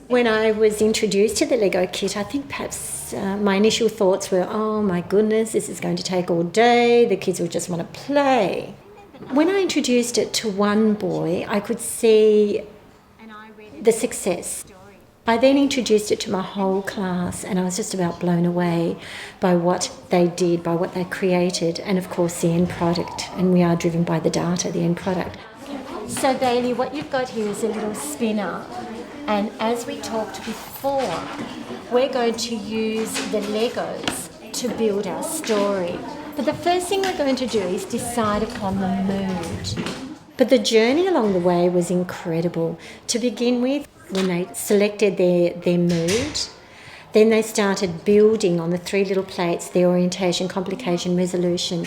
When I was introduced to the Lego kit, I think perhaps my initial thoughts were, oh my goodness, this is going to take all day, the kids will just want to play. When I introduced it to one boy, I could see the success. I then introduced it to my whole class and I was just about blown away by what they did, by what they created, and of course the end product. And we are driven by the data, the end product. So Bailey, what you've got here is a little spinner. And as we talked before, we're going to use the Legos to build our story. But the first thing we're going to do is decide upon the mood. But the journey along the way was incredible. To begin with, when they selected their mood, then they started building on the 3 little plates, the orientation, complication, resolution.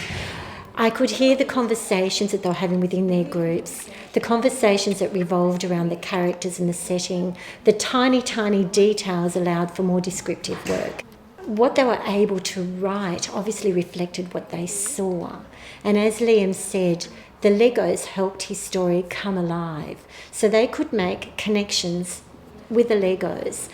I could hear the conversations that they were having within their groups, the conversations that revolved around the characters and the setting. The tiny, tiny details allowed for more descriptive work. What they were able to write obviously reflected what they saw. And as Liam said, the Legos helped his story come alive. So they could make connections with the Legos.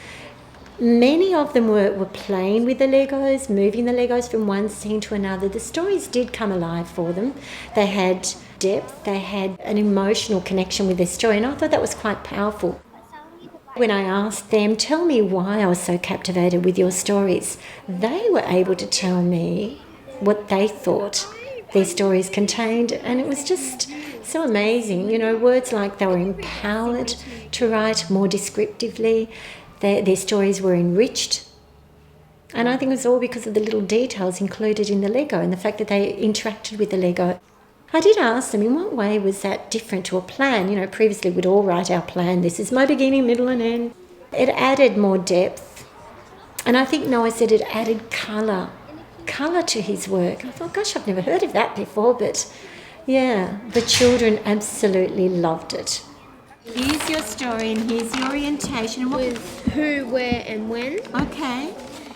Many of them were playing with the Legos, moving the Legos from one scene to another. The stories did come alive for them. They had depth, they had an emotional connection with their story, and I thought that was quite powerful. When I asked them, tell me why I was so captivated with your stories, they were able to tell me what they thought their stories contained, and it was just so amazing. You know, words like they were empowered to write more descriptively, their stories were enriched, and I think it was all because of the little details included in the Lego and the fact that they interacted with the Lego. I did ask them, in what way was that different to a plan? You know, previously we'd all write our plan, this is my beginning, middle and end. It added more depth, and I think Noah said it added colour to his work. I thought, gosh, I've never heard of that before, but yeah, the children absolutely loved it. Here's your story and here's the orientation. With who, where and when. Okay.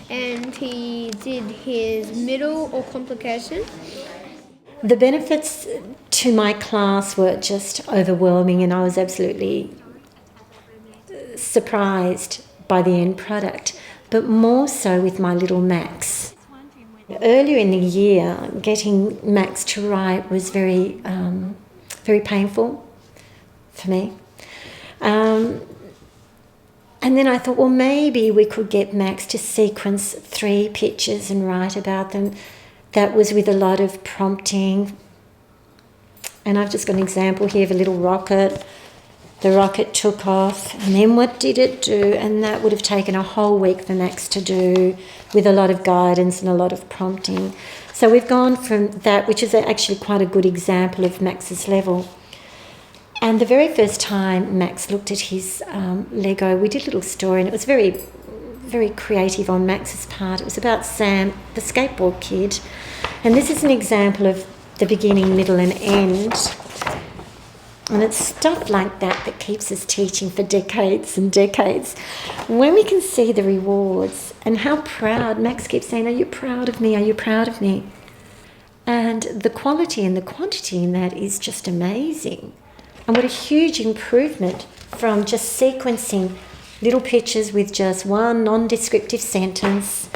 And he did his middle or complication. The benefits to my class were just overwhelming, and I was absolutely surprised by the end product, but more so with my little Max. Earlier in the year, getting Max to write was very painful for me. And then I thought, well, maybe we could get Max to sequence 3 pictures and write about them. That was with a lot of prompting. And I've just got an example here of a little rocket. The rocket took off, and then what did it do? And that would have taken a whole week for Max to do, with a lot of guidance and a lot of prompting. So we've gone from that, which is actually quite a good example of Max's level. And the very first time Max looked at his Lego, we did a little story, and it was very, very creative on Max's part. It was about Sam, the skateboard kid. And this is an example of the beginning, middle and end. And it's stuff like that that keeps us teaching for decades and decades. When we can see the rewards and how proud, Max keeps saying, are you proud of me? Are you proud of me? And the quality and the quantity in that is just amazing. And what a huge improvement from just sequencing little pictures with just one non-descriptive sentence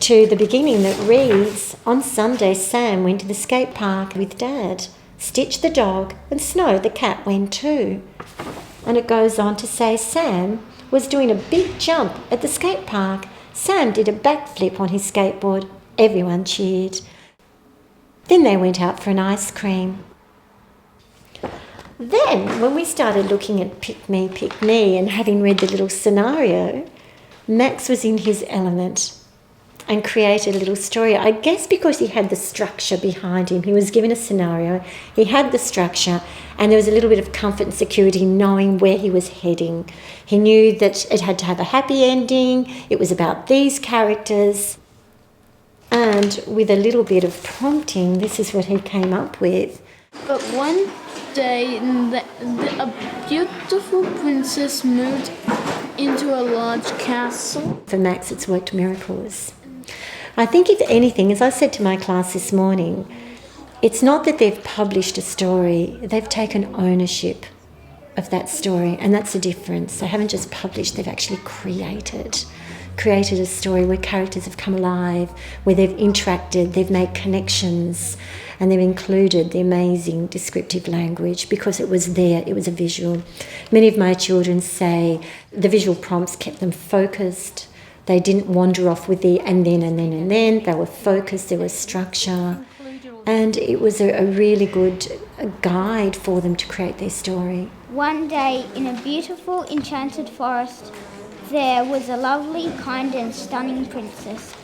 to the beginning that reads, on Sunday Sam went to the skate park with Dad. Stitch the dog and Snow the cat went too. And it goes on to say Sam was doing a big jump at the skate park. Sam did a backflip on his skateboard. Everyone cheered. Then they went out for an ice cream. Then, when we started looking at Pick Me, and having read the little scenario, Max was in his element and created a little story. I guess because he had the structure behind him. He was given a scenario, he had the structure, and there was a little bit of comfort and security knowing where he was heading. He knew that it had to have a happy ending, it was about these characters, and with a little bit of prompting, this is what he came up with. But one day, a beautiful princess moved into a large castle. For Max, it's worked miracles. I think if anything, as I said to my class this morning, it's not that they've published a story, they've taken ownership of that story, and that's the difference. They haven't just published, they've actually created a story where characters have come alive, where they've interacted, they've made connections, and they've included the amazing descriptive language because it was there, it was a visual. Many of my children say the visual prompts kept them focused. They didn't wander off with the and then. They were focused, there was structure. And it was a really good guide for them to create their story. One day in a beautiful enchanted forest, there was a lovely, kind and stunning princess.